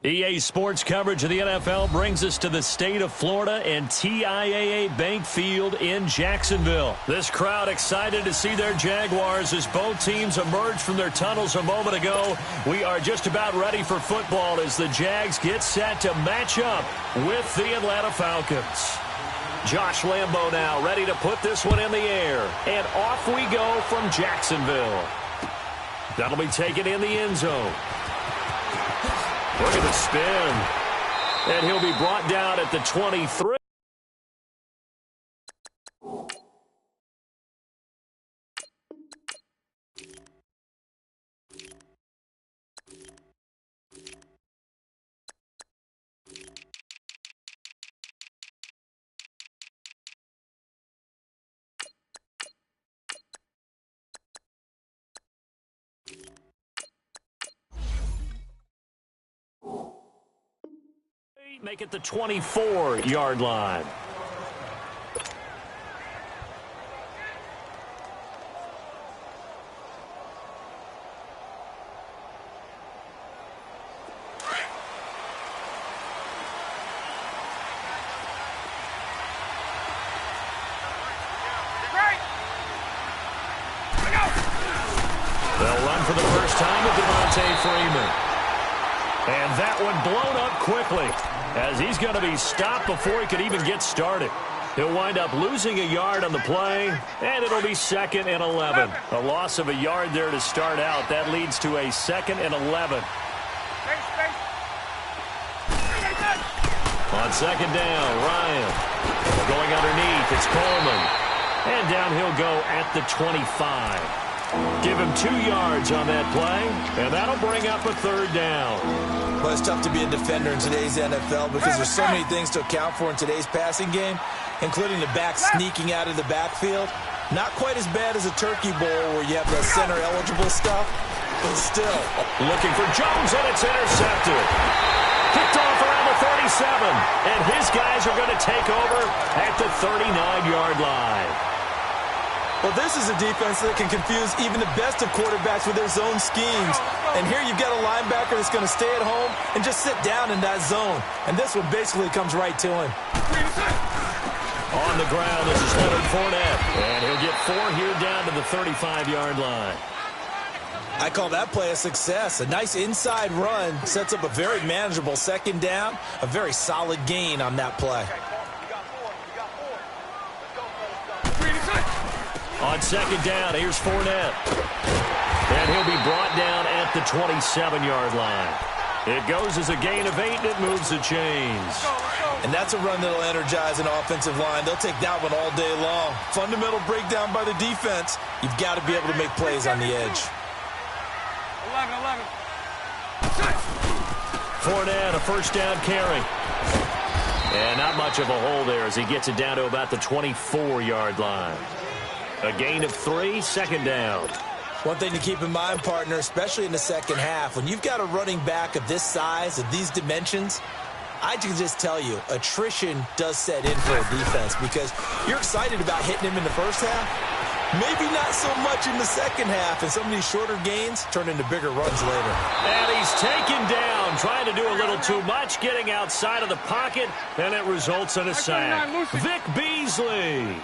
EA Sports coverage of the NFL brings us to the state of Florida and TIAA Bank Field in Jacksonville. This crowd excited to see their Jaguars as both teams emerged from their tunnels a moment ago. We are just about ready for football as the Jags get set to match up with the Atlanta Falcons. Josh Lambo now ready to put this one in the air. And off we go from Jacksonville. That'll be taken in the end zone. Look at the spin. And he'll be brought down at the 23. Make it the 24-yard line. They'll run for the first time with Devontae Freeman. And that one blown up quickly as he's going to be stopped before he could even get started. He'll wind up losing a yard on the play, and it'll be 2nd and 11. A loss of a yard there to start out. That leads to a 2nd and 11. On 2nd down, Ryan. Going underneath, it's Coleman. And down he'll go at the 25. Give him 2 yards on that play, and that'll bring up a 3rd down. Well, it's tough to be a defender in today's NFL because there's so many things to account for in today's passing game, including the back sneaking out of the backfield. Not quite as bad as a turkey bowl where you have the center-eligible stuff, but still. Looking for Jones, and it's intercepted. Kicked off around the 37, and his guys are going to take over at the 39-yard line. Well, this is a defense that can confuse even the best of quarterbacks with their zone schemes. And here you've got a linebacker that's going to stay at home and just sit down in that zone. And this one basically comes right to him. On the ground, this is Leonard Fournette. And he'll get 4 here down to the 35-yard line. I call that play a success. A nice inside run sets up a very manageable 2nd down. A very solid gain on that play. On 2nd down, here's Fournette. And he'll be brought down at the 27-yard line. It goes as a gain of 8, and it moves the chains. And that's a run that'll energize an offensive line. They'll take that one all day long. Fundamental breakdown by the defense. You've got to be able to make plays on the edge. 11. Fournette, a 1st down carry. And not much of a hole there as he gets it down to about the 24-yard line. A gain of 3, 2nd down. One thing to keep in mind, partner, especially in the second half, when you've got a running back of this size, of these dimensions, I can just tell you, attrition does set in for a defense because you're excited about hitting him in the first half. Maybe not so much in the second half, and some of these shorter gains turn into bigger runs later. And he's taken down, trying to do a little too much, getting outside of the pocket, and it results in a sack. Vic Beasley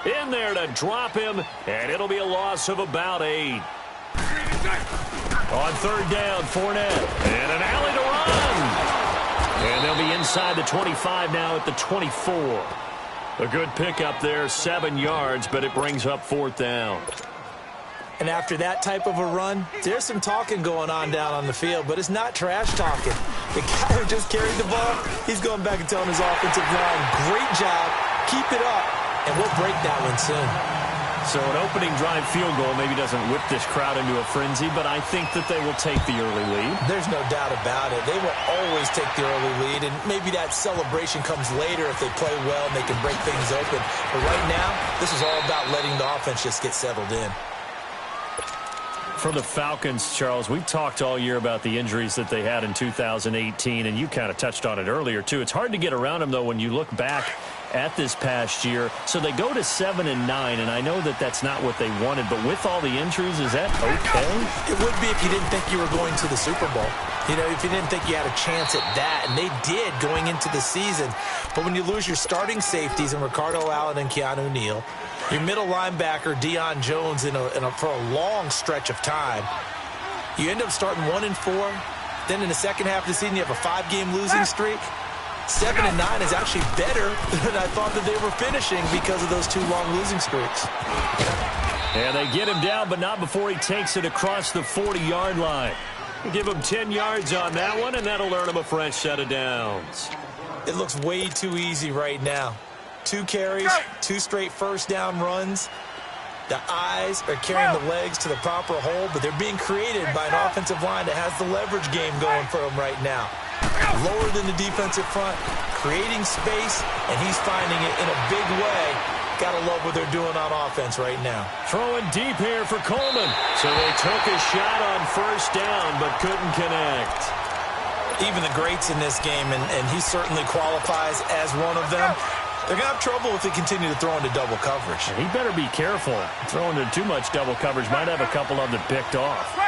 in there to drop him, and it'll be a loss of about 8. On 3rd down, Fournette, and an alley to run. And they'll be inside the 25 now at the 24. A good pickup there, 7 yards, but it brings up 4th down. And after that type of a run, there's some talking going on down on the field, but it's not trash talking. The guy who just carried the ball, he's going back and telling his offensive line, great job, keep it up. And we'll break that one soon. So an opening drive field goal maybe doesn't whip this crowd into a frenzy, but I think that they will take the early lead. There's no doubt about it. They will always take the early lead, and maybe that celebration comes later if they play well and they can break things open. But right now, this is all about letting the offense just get settled in. For the Falcons, Charles, we talked all year about the injuries that they had in 2018, and you kind of touched on it earlier, too. It's hard to get around them, though, when you look back at this past year. So they go to 7-9, and I know that that's not what they wanted, but with all the injuries, is that okay? It would be if you didn't think you were going to the Super Bowl. You know, if you didn't think you had a chance at that, and they did going into the season. But when you lose your starting safeties in Ricardo Allen and Keanu Neal, your middle linebacker Deion Jones for a long stretch of time, you end up starting 1-4. Then in the second half of the season, you have a 5-game losing streak. 7-9 is actually better than I thought that they were finishing because of those 2 long losing streaks. And they get him down, but not before he takes it across the 40-yard line. Give him 10 yards on that one, and that'll earn him a fresh set of downs. It looks way too easy right now. 2 carries, 2 straight first down runs. The eyes are carrying the legs to the proper hole, but they're being created by an offensive line that has the leverage game going for them right now. Lower than the defensive front, creating space, and he's finding it in a big way. Gotta love what they're doing on offense right now. Throwing deep here for Coleman. So they took a shot on first down, but couldn't connect. Even the greats in this game, and he certainly qualifies as one of them, they're going to have trouble if they continue to throw into double coverage. And he better be careful. Throwing into too much double coverage might have a couple of them picked off.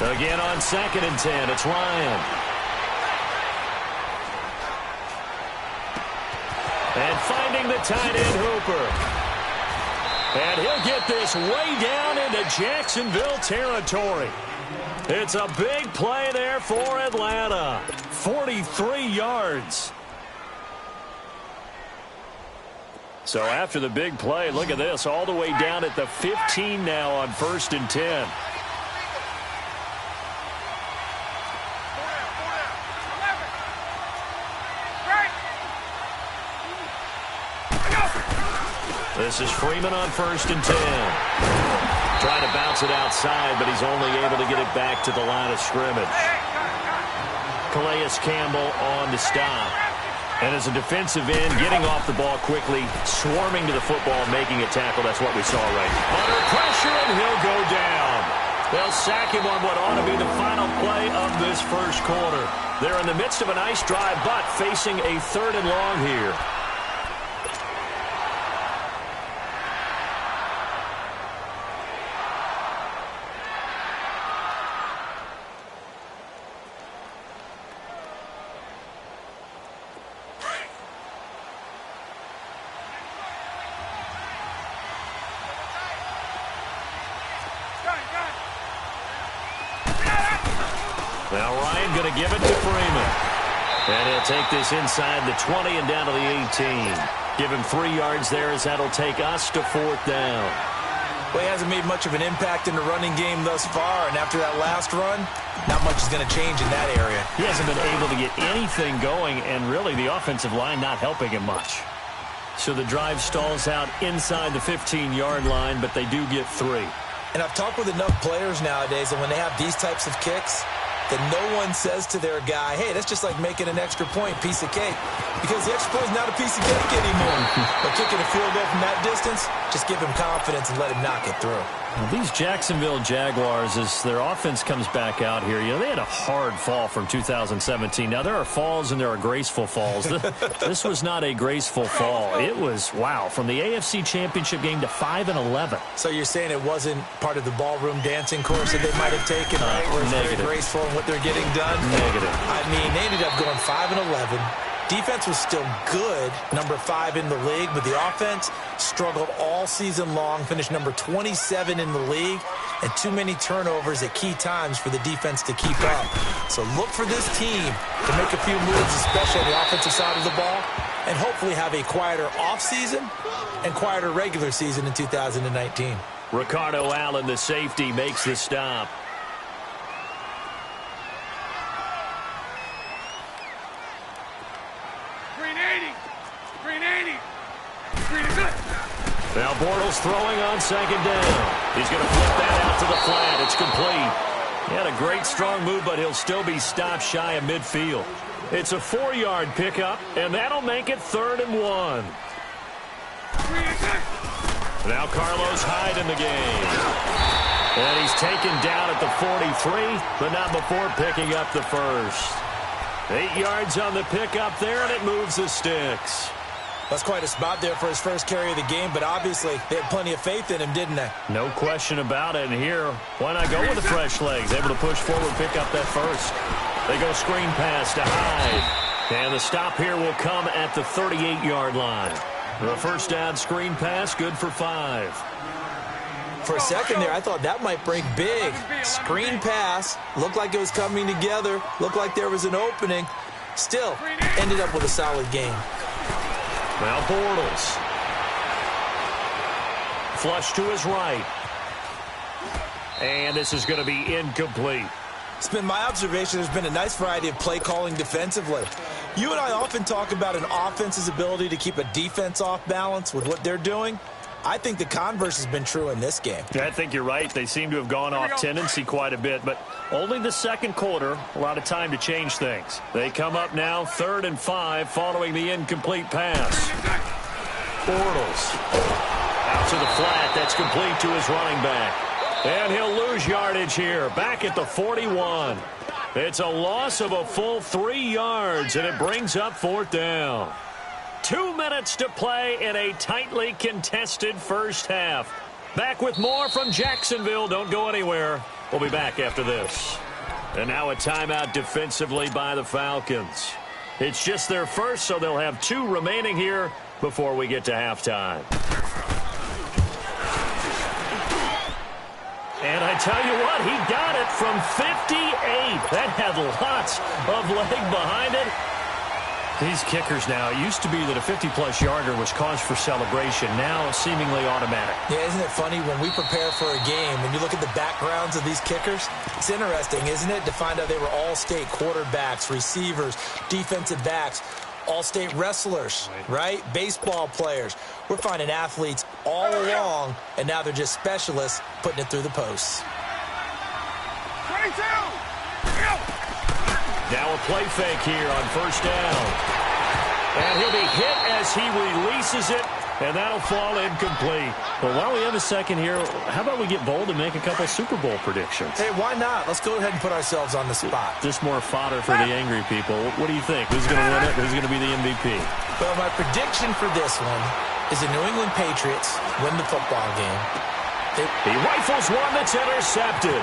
Again on 2nd and 10, it's Ryan. And finding the tight end Hooper. And he'll get this way down into Jacksonville territory. It's a big play there for Atlanta. 43 yards. So after the big play, look at this. All the way down at the 15 now on 1st and 10. This is Freeman on 1st and 10. Trying to bounce it outside, but he's only able to get it back to the line of scrimmage. Calais Campbell on to stop. And as a defensive end, getting off the ball quickly, swarming to the football, making a tackle. That's what we saw right now. Under pressure, and he'll go down. They'll sack him on what ought to be the final play of this first quarter. They're in the midst of a nice drive, but facing a 3rd and long here. Now Ryan going to give it to Freeman. And he'll take this inside the 20 and down to the 18. Give him 3 yards there as that'll take us to 4th down. Well, he hasn't made much of an impact in the running game thus far, and after that last run, not much is going to change in that area. He hasn't been able to get anything going, and really the offensive line not helping him much. So the drive stalls out inside the 15-yard line, but they do get 3. And I've talked with enough players nowadays that when they have these types of kicks, that no one says to their guy, hey, that's just like making an extra point, piece of cake. Because the extra point is not a piece of cake anymore. But kicking a field goal from that distance, just give him confidence and let him knock it through. Now, these Jacksonville Jaguars, as their offense comes back out here, you know, they had a hard fall from 2017. Now, there are falls and there are graceful falls. This was not a graceful fall. It was, wow, from the AFC Championship game to 5-11. So you're saying it wasn't part of the ballroom dancing course that they might have taken, right? Where it's very graceful in what they're getting done? Negative. I mean, they ended up going 5-11. Defense was still good, number 5 in the league, but the offense struggled all season long, finished number 27 in the league, and too many turnovers at key times for the defense to keep up. So look for this team to make a few moves, especially on the offensive side of the ball, and hopefully have a quieter offseason and quieter regular season in 2019. Ricardo Allen, the safety, makes the stop. Now Bortles throwing on 2nd down. He's going to flip that out to the flat. It's complete. He had a great strong move, but he'll still be stopped shy of midfield. It's a 4-yard pickup, and that'll make it 3rd and 1. Now Carlos Hyde in the game. And he's taken down at the 43, but not before picking up the first. 8 yards on the pickup there, and it moves the sticks. That's quite a spot there for his first carry of the game, but obviously they had plenty of faith in him, didn't they? No question about it. And here, why not go with the fresh legs? Able to push forward, pick up that first. They go screen pass to Hyde. And the stop here will come at the 38-yard line. The first down screen pass, good for 5. For a second there, I thought that might break big. Screen pass, looked like it was coming together, looked like there was an opening. Still, ended up with a solid game. Now Bortles. Flush to his right. And this is going to be incomplete. It's been my observation there's been a nice variety of play calling defensively. You and I often talk about an offense's ability to keep a defense off balance with what they're doing. I think the converse has been true in this game. I think you're right. They seem to have gone off tendency quite a bit, but only the second quarter, a lot of time to change things. They come up now 3rd and 5 following the incomplete pass. Bortles out to the flat. That's complete to his running back. And he'll lose yardage here. Back at the 41. It's a loss of a full 3 yards, and it brings up 4th down. 2 minutes to play in a tightly contested first half. Back with more from Jacksonville. Don't go anywhere. We'll be back after this. And now a timeout defensively by the Falcons. It's just their first, so they'll have 2 remaining here before we get to halftime. And I tell you what, he got it from 58. That had lots of leg behind it. These kickers now, it used to be that a 50-plus yarder was cause for celebration. Now seemingly automatic. Yeah, isn't it funny when we prepare for a game, when you look at the backgrounds of these kickers? It's interesting, isn't it, to find out they were all-state quarterbacks, receivers, defensive backs, all-state wrestlers, right? Baseball players. We're finding athletes all along, and now they're just specialists putting it through the posts. 22! Now a play fake here on first down. And he'll be hit as he releases it, and that'll fall incomplete. Well, while we have a second here, how about we get bold and make a couple Super Bowl predictions? Hey, why not? Let's go ahead and put ourselves on the spot. Just more fodder for the angry people. What do you think? Who's going to win it? Who's going to be the MVP? Well, my prediction for this one is the New England Patriots win the football game. He rifles one that's intercepted.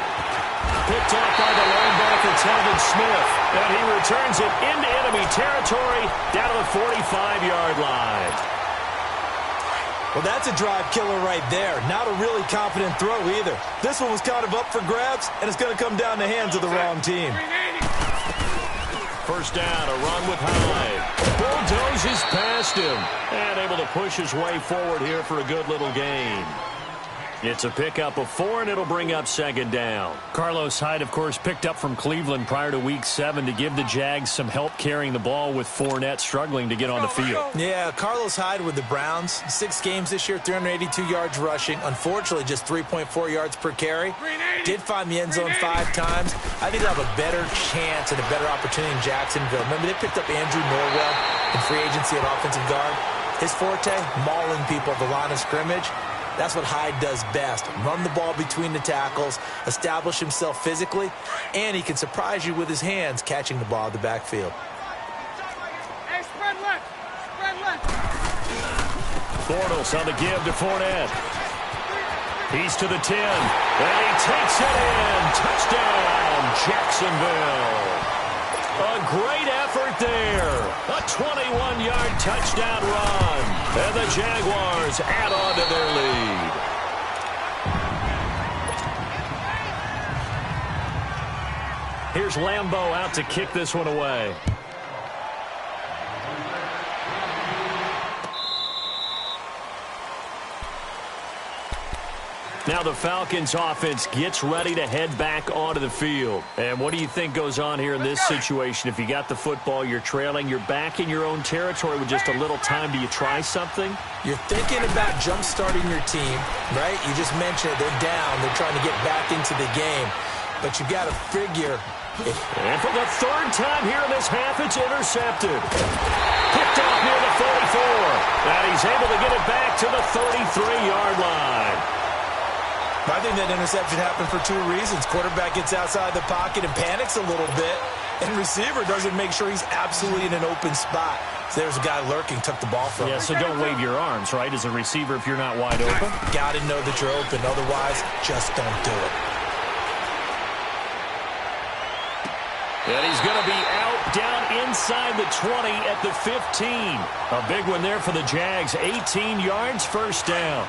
Picked off by the linebacker, Telvin Smith. And he returns it into enemy territory down to the 45-yard line. Well, that's a drive killer right there. Not a really confident throw either. This one was kind of up for grabs, and it's going to come down the hands of the wrong team. First down, a run with Hyde. Bulldozes past him. And able to push his way forward here for a good little gain. It's a pickup of 4, and it'll bring up second down. Carlos Hyde, of course, picked up from Cleveland prior to Week 7 to give the Jags some help carrying the ball with Fournette struggling to get on the field. Yeah, Carlos Hyde with the Browns. 6 games this year, 382 yards rushing. Unfortunately, just 3.4 yards per carry. Did find the end zone 5 times. I think they'll have a better chance and a better opportunity in Jacksonville. Remember, they picked up Andrew Norwell in free agency at offensive guard. His forte, mauling people at the line of scrimmage. That's what Hyde does best. Run the ball between the tackles, establish himself physically, and he can surprise you with his hands catching the ball at the backfield. Hey, spread left. Spread left. Bortles on the give to Fournette. He's to the 10, and he takes it in. Touchdown, Jacksonville. A great effort there. A 21-yard touchdown run. And the Jaguars add on to their lead. Here's Lambeau out to kick this one away. Now the Falcons offense gets ready to head back onto the field. And what do you think goes on here in this situation? If you got the football, you're trailing, you're back in your own territory with just a little time. Do you try something? You're thinking about jump-starting your team, right? You just mentioned they're down. They're trying to get back into the game. But you got to figure. And for the 3rd time here in this half, it's intercepted. Picked off near the 44. And he's able to get it back to the 33-yard line. I think that interception happened for 2 reasons. Quarterback gets outside the pocket and panics a little bit, and receiver doesn't make sure he's absolutely in an open spot. So there's a guy lurking, took the ball from him. Yeah, so don't wave your arms, right, as a receiver if you're not wide open. Got to know that you're open. Otherwise, just don't do it. And he's going to be out down inside the 20 at the 15. A big one there for the Jags. 18 yards, first down.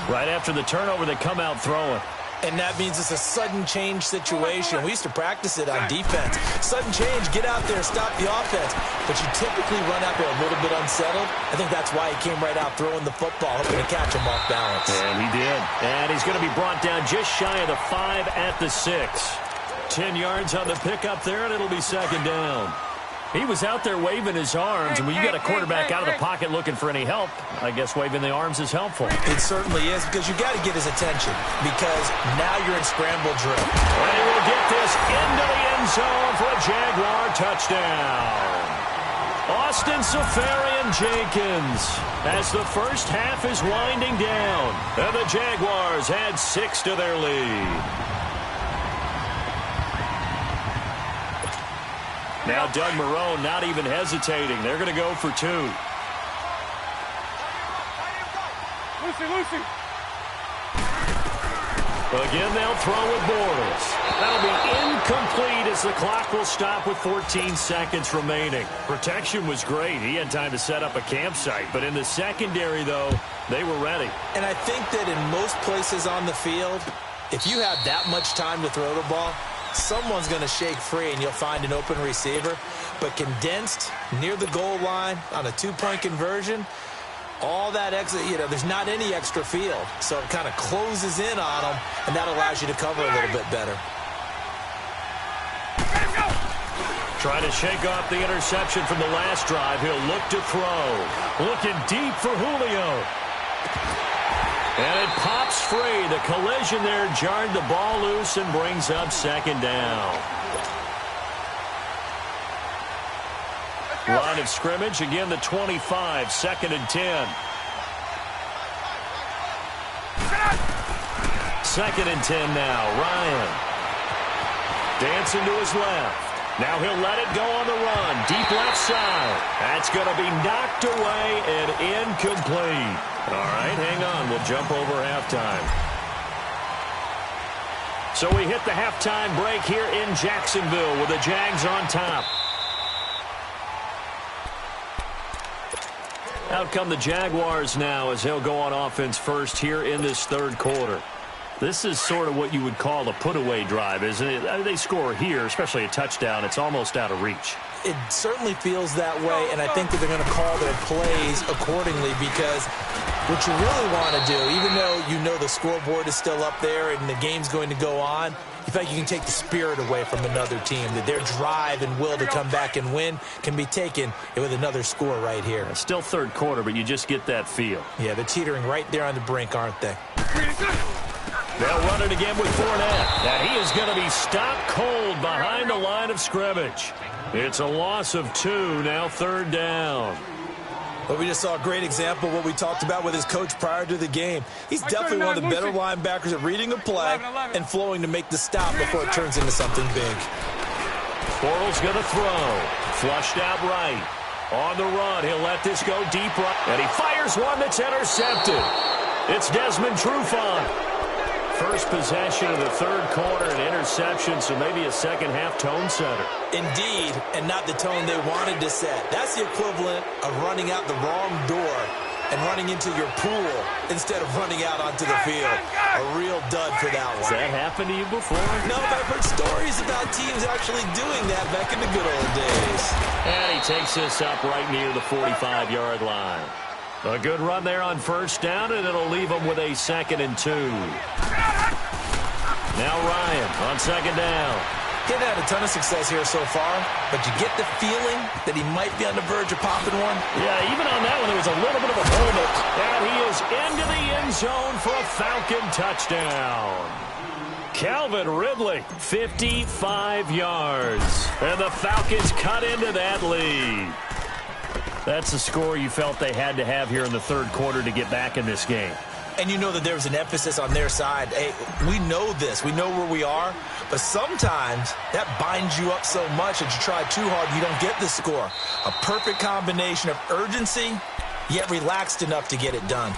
Right after the turnover, they come out throwing. And that means it's a sudden change situation. We used to practice it on defense. Sudden change, get out there, stop the offense. But you typically run out there a little bit unsettled. I think that's why he came right out throwing the football, hoping to catch him off balance. And he did. And he's going to be brought down just shy of the 5 at the 6. 10 yards on the pickup there, and it'll be second down. He was out there waving his arms, and when you got a quarterback out of the pocket looking for any help, I guess waving the arms is helpful. It certainly is, because you got to get his attention, because now you're in scramble drill. And he will get this into the end zone for a Jaguar touchdown. Austin Seferian-Jenkins as the first half is winding down, and the Jaguars add 6 to their lead. Now Doug Marrone not even hesitating. They're going to go for 2. Lucy. Again, they'll throw with Bortles. That'll be incomplete as the clock will stop with 14 seconds remaining. Protection was great. He had time to set up a campsite. But in the secondary, though, they were ready. And I think that in most places on the field, if you have that much time to throw the ball, someone's going to shake free and you'll find an open receiver. But condensed near the goal line on a 2-point conversion, all that extra, there's not any extra field. So it kind of closes in on them, and that allows you to cover a little bit better. Trying to shake off the interception from the last drive. He'll look to throw. Looking deep for Julio. And it pops free. The collision there jarred the ball loose and brings up second down. Line of scrimmage, again the 25, second and 10. Second and 10 now. Ryan. Dancing to his left. Now he'll let it go on the run. Deep left side. That's going to be knocked away and incomplete. All right, hang on. We'll jump over halftime. So we hit the halftime break here in Jacksonville with the Jags on top. Out come the Jaguars now as they'll go on offense first here in this third quarter. This is sort of what you would call a put-away drive, isn't it? They score here, especially a touchdown. It's almost out of reach. It certainly feels that way, and I think that they're going to call their plays accordingly, because what you really want to do, even though you know the scoreboard is still up there and the game's going to go on, you feel like you can take the spirit away from another team, that their drive and will to come back and win can be taken with another score right here. It's still third quarter, but you just get that feel. Yeah, they're teetering right there on the brink, aren't they? They'll run it again with Fournette. And he is going to be stopped cold behind the line of scrimmage. It's a loss of 2, now third down. But we just saw a great example of what we talked about with his coach prior to the game. He's definitely one of the better linebackers at reading a play and flowing to make the stop before it turns into something big. Bortles going to throw. Flushed out right. On the run, he'll let this go deep right. And he fires one that's intercepted. It's Desmond Trufant. First possession of the third quarter, an interception, so maybe a second-half tone setter. Indeed, and not the tone they wanted to set. That's the equivalent of running out the wrong door and running into your pool instead of running out onto the field. A real dud for that one. Has that happened to you before? No, but I've heard stories about teams actually doing that back in the good old days. And he takes this up right near the 45-yard line. A good run there on first down, and it'll leave him with a second and 2. Now Ryan on second down. He hasn't had a ton of success here so far, but you get the feeling that he might be on the verge of popping one. Yeah, even on that one, there was a little bit of a moment. And he is into the end zone for a Falcon touchdown. Calvin Ridley, 55 yards. And the Falcons cut into that lead. That's the score you felt they had to have here in the third quarter to get back in this game. And you know that there's an emphasis on their side. Hey, we know this. We know where we are. But sometimes that binds you up so much that you try too hard, you don't get the score. A perfect combination of urgency, yet relaxed enough to get it done.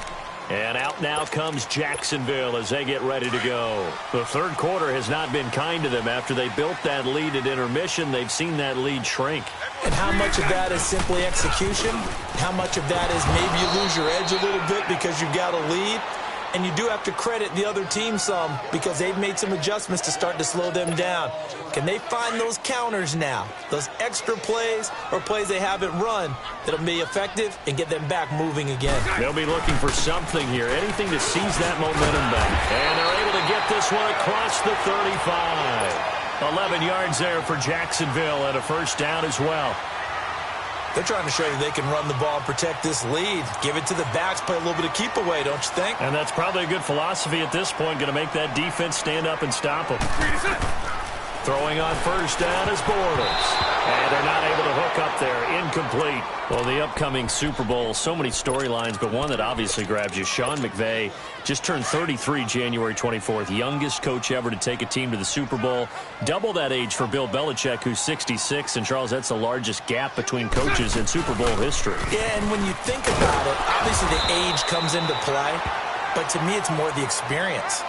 And out now comes Jacksonville as they get ready to go. The third quarter has not been kind to them. After they built that lead at intermission, they've seen that lead shrink. And how much of that is simply execution? How much of that is maybe you lose your edge a little bit because you've got a lead? And you do have to credit the other team some because they've made some adjustments to start to slow them down. Can they find those counters now, those extra plays or plays they haven't run that'll be effective and get them back moving again? They'll be looking for something here, anything to seize that momentum back. And they're able to get this one across the 35. 11 yards there for Jacksonville and a first down as well. They're trying to show you they can run the ball and protect this lead. Give it to the backs, play a little bit of keep away, don't you think? And that's probably a good philosophy at this point, going to make that defense stand up and stop them. Throwing on first down is Bortles. And they're not able to hook up there. Incomplete. Well, the upcoming Super Bowl, so many storylines, but one that obviously grabs you. Sean McVay just turned 33 January 24th. Youngest coach ever to take a team to the Super Bowl. Double that age for Bill Belichick, who's 66. And, Charles, that's the largest gap between coaches in Super Bowl history. Yeah, and when you think about it, obviously the age comes into play. But to me, it's more the experience.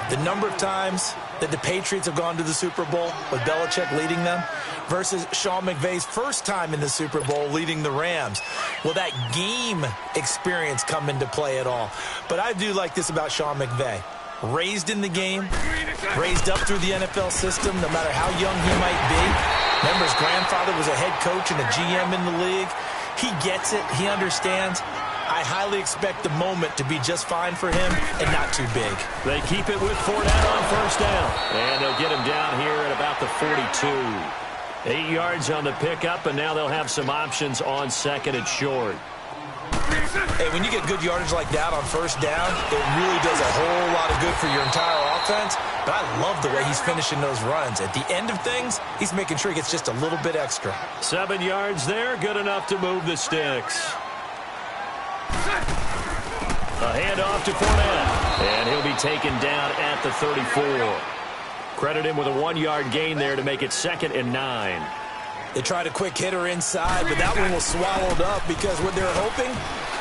The number of times that the Patriots have gone to the Super Bowl with Belichick leading them versus Sean McVay's first time in the Super Bowl leading the Rams. Will that game experience come into play at all? But I do like this about Sean McVay. Raised in the game, raised up through the NFL system, no matter how young he might be. Remember, his grandfather was a head coach and a GM in the league. He gets it. He understands. I highly expect the moment to be just fine for him and not too big. They keep it with Fournette on first down. And they'll get him down here at about the 42. 8 yards on the pickup, and now they'll have some options on second and short. Hey, when you get good yardage like that on first down, it really does a whole lot of good for your entire offense. But I love the way he's finishing those runs. At the end of things, he's making sure he gets just a little bit extra. 7 yards there, good enough to move the sticks. A handoff to Fournette, and he'll be taken down at the 34. Credit him with a 1-yard gain there to make it 2nd and 9. They tried a quick hitter inside, but that one was swallowed up because what they're hoping,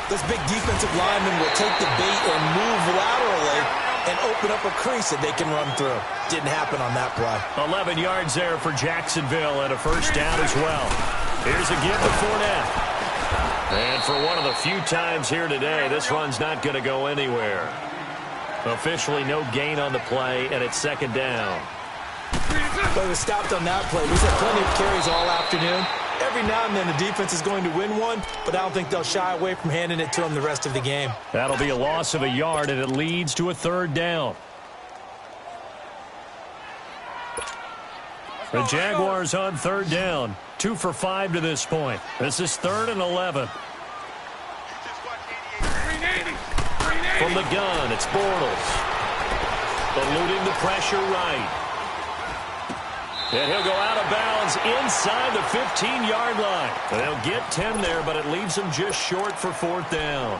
those big defensive linemen will take the bait and move laterally and open up a crease that they can run through. Didn't happen on that play. 11 yards there for Jacksonville and a first down as well. Here's a give to Fournette. And for one of the few times here today, this run's not going to go anywhere. Officially no gain on the play, and it's 2nd down. But it was stopped on that play. We've had plenty of carries all afternoon. Every now and then the defense is going to win one, but I don't think they'll shy away from handing it to them the rest of the game. That'll be a loss of a yard, and it leads to a 3rd down. The Jaguars on 3rd down. 2 for 5 to this point. This is 3rd and 11. From the gun, it's Bortles. Eluding the pressure right. And he'll go out of bounds inside the 15-yard line. They'll get 10 there, but it leaves them just short for 4th down.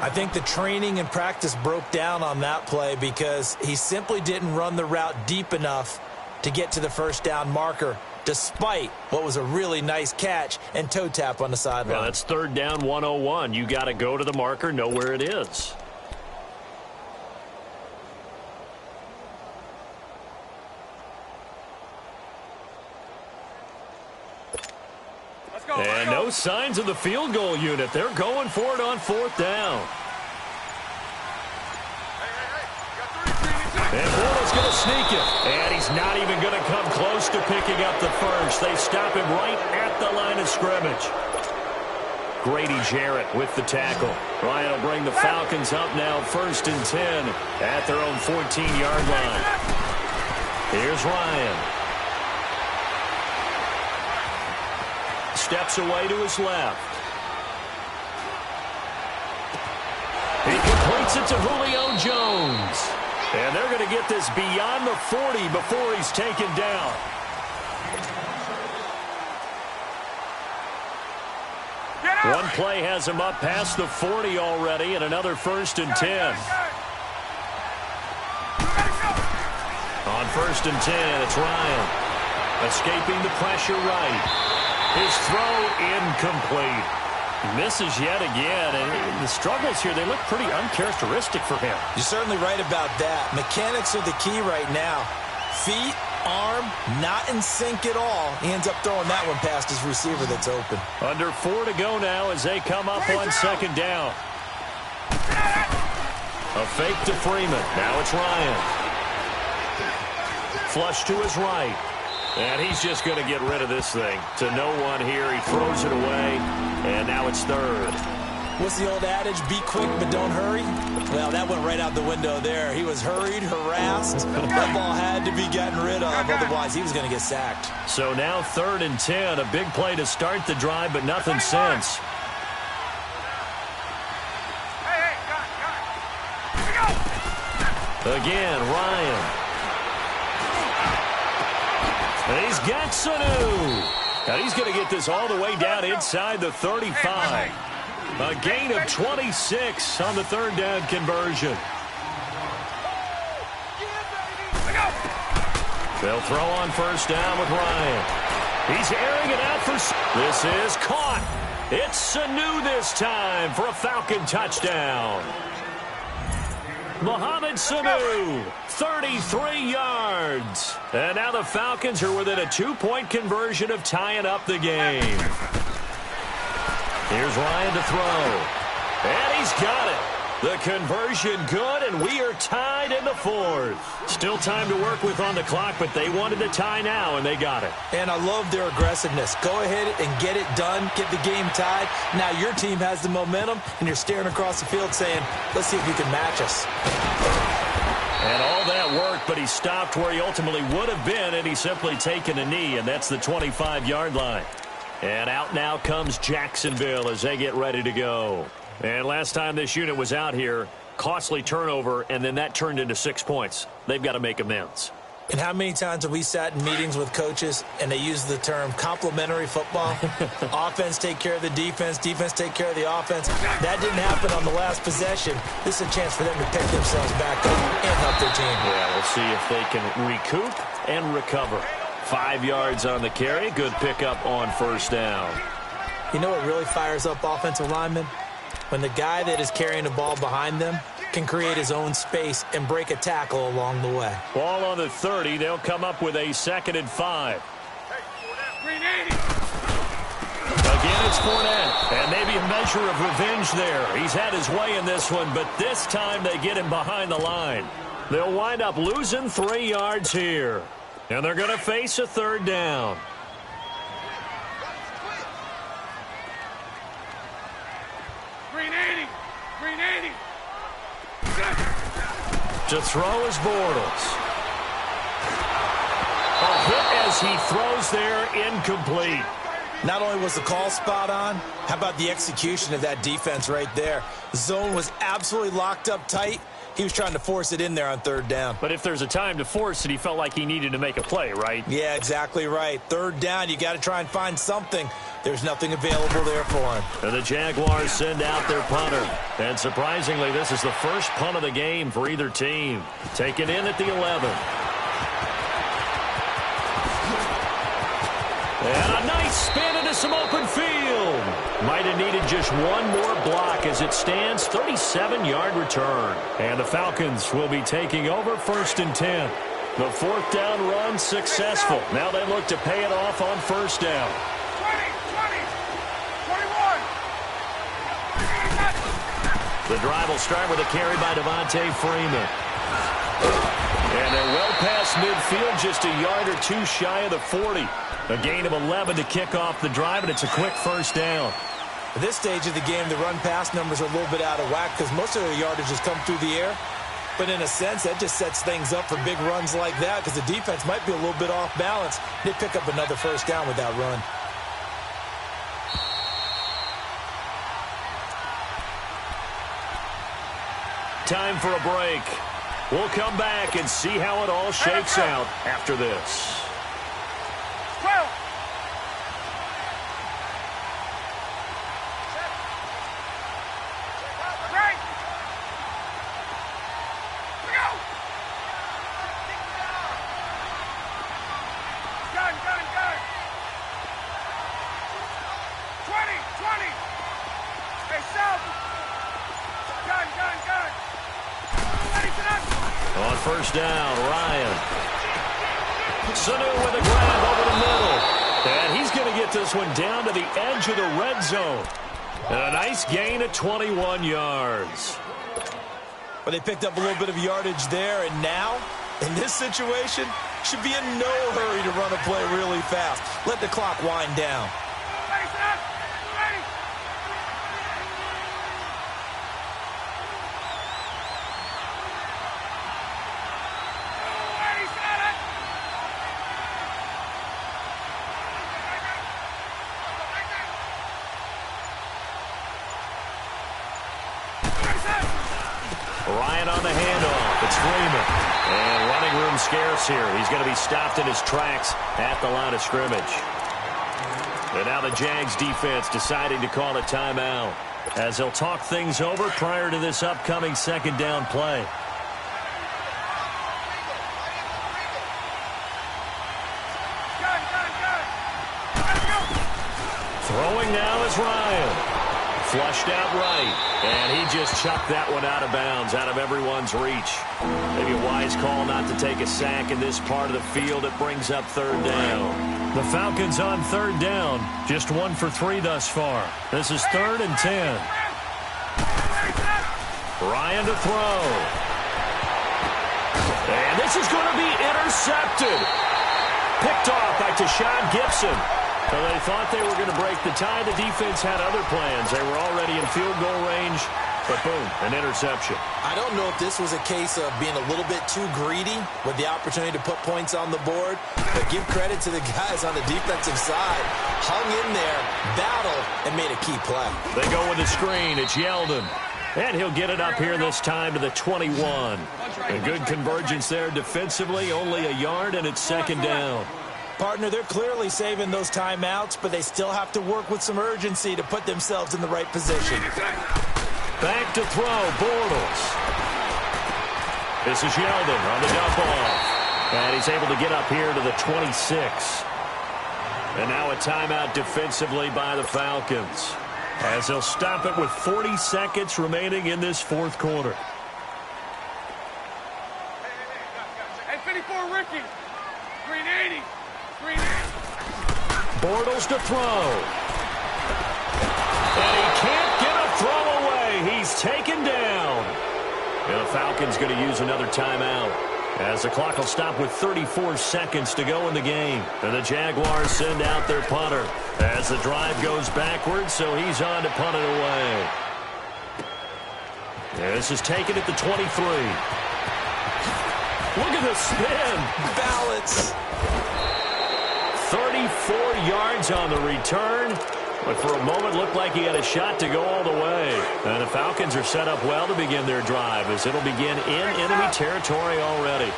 I think the training and practice broke down on that play because he simply didn't run the route deep enough to get to the first down marker, despite what was a really nice catch and toe tap on the sideline. Well, that's 3rd down 101. You got to go to the marker, know where it is. And no signs of the field goal unit. They're going for it on 4th down. And Bortles going to sneak it. And he's not even going to come close to picking up the first. They stop him right at the line of scrimmage. Grady Jarrett with the tackle. Ryan will bring the Falcons up now 1st and 10 at their own 14-yard line. Here's Ryan. Steps away to his left. He completes it to Julio Jones. And they're going to get this beyond the 40 before he's taken down. One play has him up past the 40 already, and another 1st and 10. On 1st and 10, it's Ryan. Escaping the pressure right. His throw incomplete. Misses yet again, and the struggles here, they look pretty uncharacteristic for him. You're certainly right about that. Mechanics are the key right now. Feet, arm, not in sync at all. He ends up throwing that one past his receiver that's open. Under 4 to go now as they come up on 2nd down. A fake to Freeman. Now it's Ryan. Flush to his right. And he's just going to get rid of this thing. To no one here. He throws it away. And now it's 3rd. What's the old adage? Be quick, but don't hurry? Well, that went right out the window there. He was hurried, harassed. That ball had to be gotten rid of. Otherwise, he was going to get sacked. So now 3rd and 10. A big play to start the drive, but nothing since. Again, Ryan. And he's got Sanu. And he's going to get this all the way down inside the 35. A gain of 26 on the 3rd down conversion. They'll throw on 1st down with Ryan. He's airing it out for... This is caught. It's Sanu this time for a Falcon touchdown. Mohamed Sanu, 33 yards. And now the Falcons are within a 2-point conversion of tying up the game. Here's Ryan to throw. And he's got it. The conversion good, and we are tied in the 4th. Still time to work with on the clock, but they wanted to tie now, and they got it. And I love their aggressiveness. Go ahead and get it done. Get the game tied. Now your team has the momentum, and you're staring across the field saying, let's see if you can match us. And all that worked, but he stopped where he ultimately would have been, and he's simply taken a knee, and that's the 25-yard line. And out now comes Jacksonville as they get ready to go. And last time this unit was out here, costly turnover, and then that turned into 6 points. They've got to make amends. And how many times have we sat in meetings with coaches and they use the term complementary football? Offense take care of the defense, defense take care of the offense. That didn't happen on the last possession. This is a chance for them to pick themselves back up and help their team. Yeah, we'll see if they can recoup and recover. 5 yards on the carry. Good pickup on 1st down. You know what really fires up offensive linemen? When the guy that is carrying the ball behind them can create his own space and break a tackle along the way. Ball on the 30. They'll come up with a 2nd and 5. Again, it's Fournette. And maybe a measure of revenge there. He's had his way in this one, but this time they get him behind the line. They'll wind up losing 3 yards here. And they're going to face a 3rd down. To throw is Bortles. A hit as he throws there, incomplete. Not only was the call spot on, how about the execution of that defense right there? The zone was absolutely locked up tight. He was trying to force it in there on 3rd down. But if there's a time to force it, he felt like he needed to make a play, right? Yeah, exactly right. 3rd down, you got to try and find something. There's nothing available there for him. And the Jaguars send out their punter. And surprisingly, this is the first punt of the game for either team. Taken in at the 11. And a nice spin into some open field. Might have needed just one more block as it stands. 37-yard return. And the Falcons will be taking over 1st and 10. The 4th down run successful. Now they look to pay it off on 1st down. 20, 21. The drive will start with a carry by Devontae Freeman. And they're well past midfield, just a yard or two shy of the 40. A gain of 11 to kick off the drive, and it's a quick 1st down. At this stage of the game, the run-pass numbers are a little bit out of whack because most of their yardage has come through the air. But in a sense, that just sets things up for big runs like that because the defense might be a little bit off balance. They pick up another 1st down with that run. Time for a break. We'll come back and see how it all shakes out after this. 12. Right. We go. first down. Ryan. Sanu with a grab over the middle. And he's going to get this one down to the edge of the red zone. And a nice gain at 21 yards. Well, they picked up a little bit of yardage there, and now, in this situation, should be in no hurry to run a play really fast. Let the clock wind down. Ready, set. Ready. Ready, set it. Ready, set. Ryan on the handoff. It's Freeman. And running room scarce here. He's going to be stopped in his tracks at the line of scrimmage. And now the Jags defense deciding to call a timeout as they'll talk things over prior to this upcoming second down play. Throwing now is Ryan. Flushed out right, and he just chucked that one out of bounds, out of everyone's reach. Maybe a wise call not to take a sack in this part of the field. It brings up third down. The Falcons on third down, just 1 for 3 thus far. This is 3rd and 10. Ryan to throw. And this is going to be intercepted. Picked off by Tashawn Gibson. So they thought they were going to break the tie. The defense had other plans. They were already in field goal range, but boom, an interception. I don't know if this was a case of being a little bit too greedy with the opportunity to put points on the board, but give credit to the guys on the defensive side. Hung in there, battled, and made a key play. They go with the screen. It's Yeldon. And he'll get it up here this time to the 21. A good convergence there defensively, only a yard, and it's second down. Partner, they're clearly saving those timeouts, but they still have to work with some urgency to put themselves in the right position. Back to throw, Bortles. This is Yeldon on the dump off. And he's able to get up here to the 26. And now a timeout defensively by the Falcons, as they'll stop it with 40 seconds remaining in this fourth quarter. Hey, 54, Ricky. 380. Bortles to throw. And he can't get a throw away. He's taken down. And the Falcons going to use another timeout, as the clock will stop with 34 seconds to go in the game. And the Jaguars send out their punter as the drive goes backwards, so he's on to punt it away. And this is taken at the 23. Look at the spin. Balance. 34 yards on the return, but for a moment looked like he had a shot to go all the way. And the Falcons are set up well to begin their drive, as it'll begin in enemy territory already.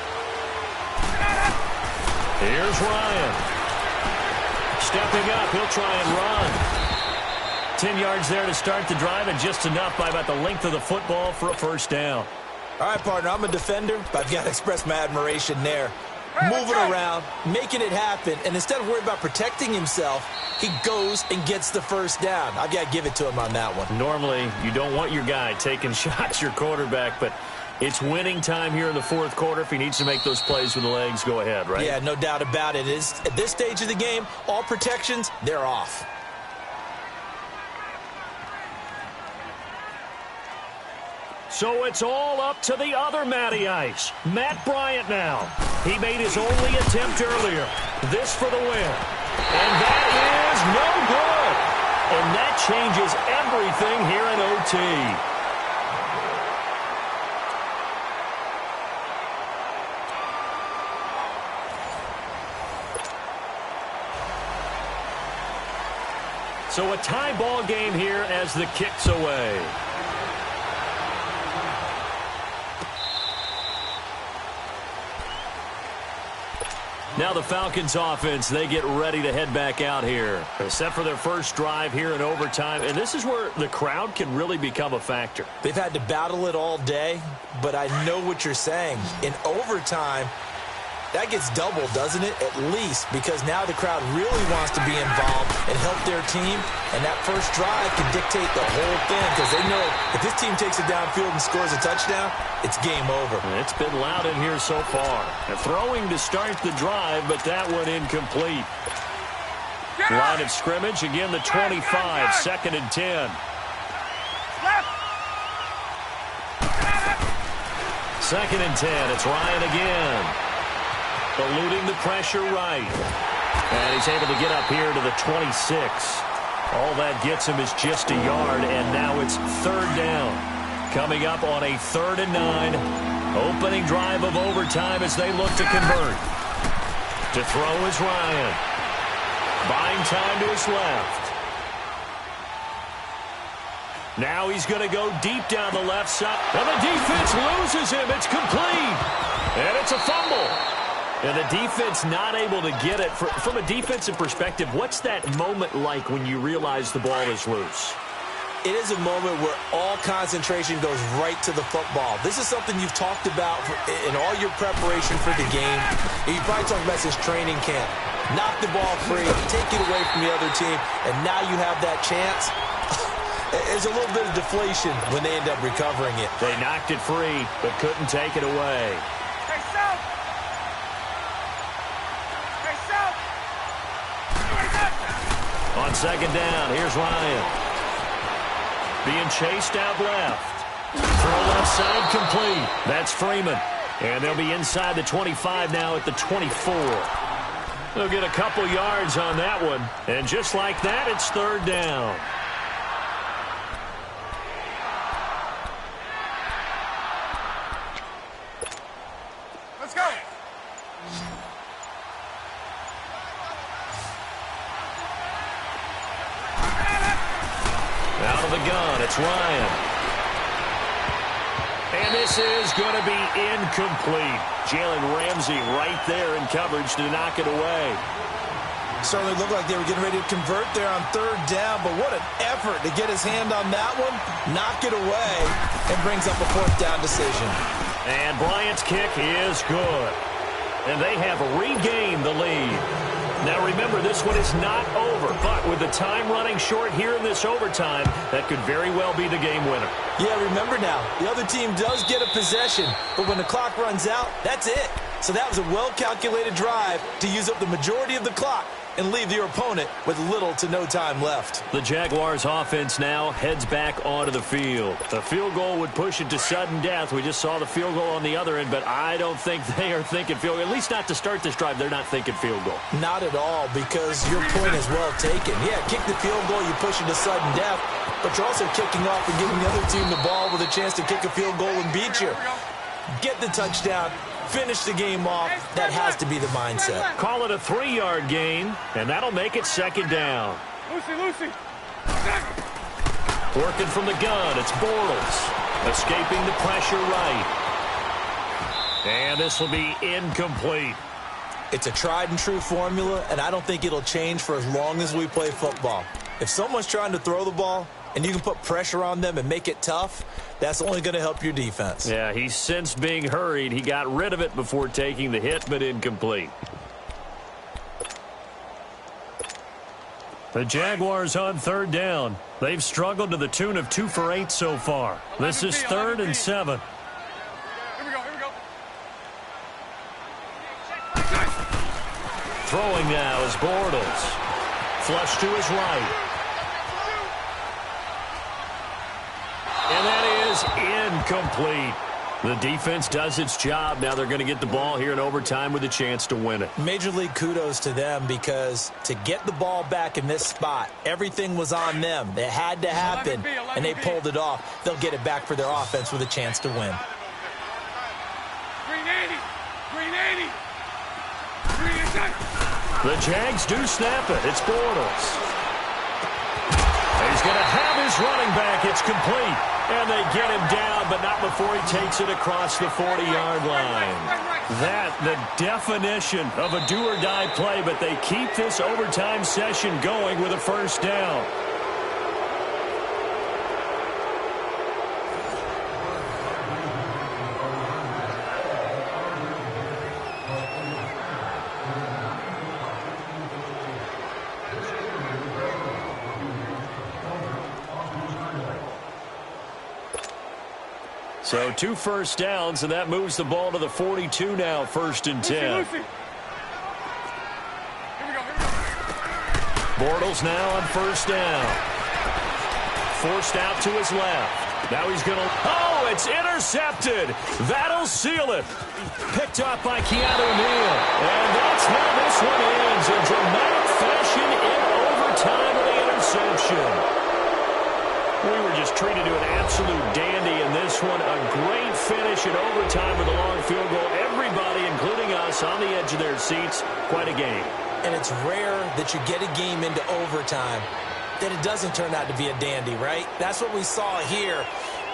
Here's Ryan. Stepping up, he'll try and run. 10 yards there to start the drive, and just enough by about the length of the football for a first down. All right, partner, I'm a defender, but I've got to express my admiration there. Moving around, making it happen, and instead of worrying about protecting himself, he goes and gets the first down. I've got to give it to him on that one. Normally, you don't want your guy taking shots, your quarterback, but it's winning time here in the fourth quarter. If he needs to make those plays with the legs, go ahead, right? Yeah, no doubt about it. At this stage of the game, all protections, they're off. So it's all up to the other Matty Ice, Matt Bryant now. He made his only attempt earlier. This for the win. And that is no good. And that changes everything here in OT. So a tie ball game here as the kick's away. Now the Falcons offense, they get ready to head back out here. They're set for their first drive here in overtime, and this is where the crowd can really become a factor. They've had to battle it all day, but I know what you're saying. In overtime, That gets doubled, doesn't it? At least, because now the crowd really wants to be involved and help their team, and that first drive can dictate the whole thing because they know if this team takes it downfield and scores a touchdown, it's game over. It's been loud in here so far. They're throwing to start the drive, but that one incomplete. Line of scrimmage, again the 25, 2nd and 10. Left. 2nd and 10, it's Ryan again. Eluding the pressure right. And he's able to get up here to the 26. All that gets him is just a yard, and now it's 3rd down. Coming up on a 3rd and 9. Opening drive of overtime as they look to convert. To throw is Ryan. Buying time to his left. Now he's going to go deep down the left side. And the defense loses him. It's complete. And it's a fumble. And the defense not able to get it. From a defensive perspective, what's that moment like when you realize the ball is loose? It is a moment where all concentration goes right to the football. This is something you've talked about in all your preparation for the game. You probably talked about since training camp. Knock the ball free, take it away from the other team, and now you have that chance. There's a little bit of deflation when they end up recovering it. They knocked it free, but couldn't take it away. Hey, South. Hey, South. On 2nd down, here's Ryan. Being chased out left. Throw left side complete. That's Freeman. And they'll be inside the 25 now at the 24. They'll get a couple yards on that one. And just like that, it's 3rd down. Let's go. Out of the gun, it's Ryan. And this is going to be incomplete. Jalen Ramsey right there in coverage to knock it away. Certainly looked like they were getting ready to convert there on 3rd down, but what an effort to get his hand on that one, knock it away, and brings up a 4th down decision. And Bryant's kick is good. And they have regained the lead. Now remember, this one is not over, but with the time running short here in this overtime, that could very well be the game winner. Yeah, remember now, the other team does get a possession, but when the clock runs out, that's it. So that was a well-calculated drive to use up the majority of the clock and leave your opponent with little to no time left. The Jaguars offense now heads back onto the field. The field goal would push it to sudden death. We just saw the field goal on the other end, but I don't think they are thinking field goal. At least not to start this drive. They're not thinking field goal. Not at all, because your point is well taken. Yeah, kick the field goal, you push it to sudden death, but you're also kicking off and giving the other team the ball with a chance to kick a field goal and beat you. Get the touchdown. Finish the game off. That has to be the mindset. Call it a 3-yard gain, and that'll make it 2nd down. Lucy. Working from the gun, it's Bortles. Escaping the pressure right. And this will be incomplete. It's a tried and true formula, and I don't think it'll change for as long as we play football. If someone's trying to throw the ball and you can put pressure on them and make it tough, that's only going to help your defense. Yeah, he's since being hurried. He got rid of it before taking the hit, but incomplete. The Jaguars on 3rd down. They've struggled to the tune of 2 for 8 so far. This is 3rd and 7. Here we go. Throwing now is Bortles. Flush to his right. And that is incomplete. The defense does its job. Now they're going to get the ball here in overtime with a chance to win it. Major League kudos to them, because to get the ball back in this spot, everything was on them. It had to happen, and they pulled it off. They'll get it back for their offense with a chance to win. Green 80. Green inside. The Jags do snap it. It's Bortles. He's going to have his running back. It's complete. And they get him down, but not before he takes it across the 40-yard line. That, the definition of a do-or-die play, but they keep this overtime session going with a 1st down. So 2 first downs, and that moves the ball to the 42 now, 1st and 10. Lucy. Here we go. Bortles now on 1st down. Forced out to his left. Now he's going to... Oh, it's intercepted. That'll seal it. Picked up by Keanu Neal. And that's how this one ends. In dramatic fashion in overtime with the interception. We were just treated to an absolute dandy in this one. A great finish in overtime with a long field goal. Everybody, including us, on the edge of their seats. Quite a game. And it's rare that you get a game into overtime that it doesn't turn out to be a dandy, right? That's what we saw here.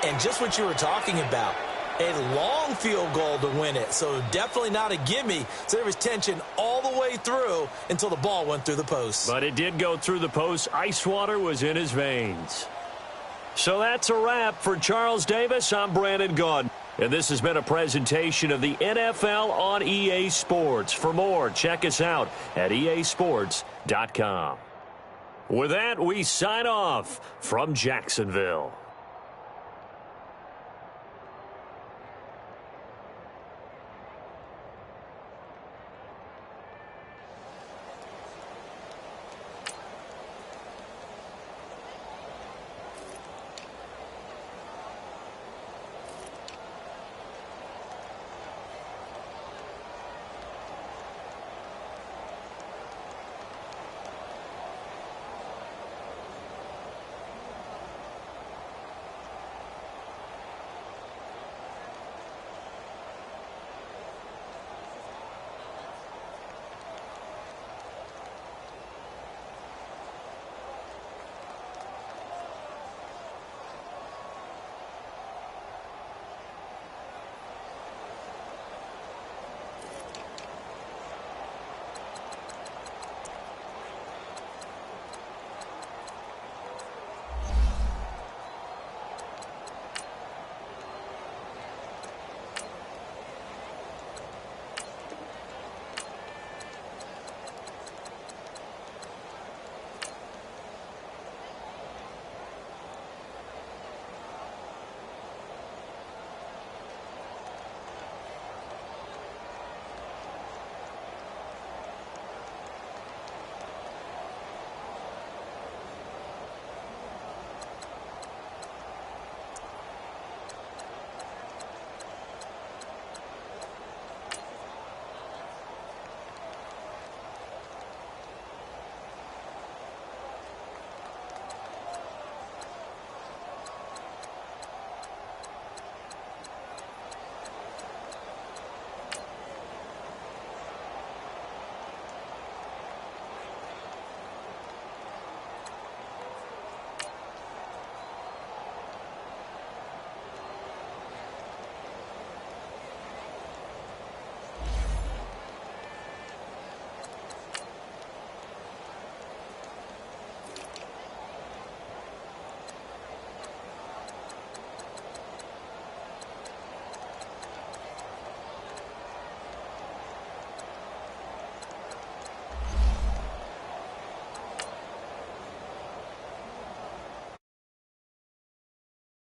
And just what you were talking about, a long field goal to win it. So definitely not a gimme. So there was tension all the way through until the ball went through the post. But it did go through the post. Ice water was in his veins. So that's a wrap for Charles Davis. I'm Brandon Gaudin. And this has been a presentation of the NFL on EA Sports. For more, check us out at easports.com. With that, we sign off from Jacksonville.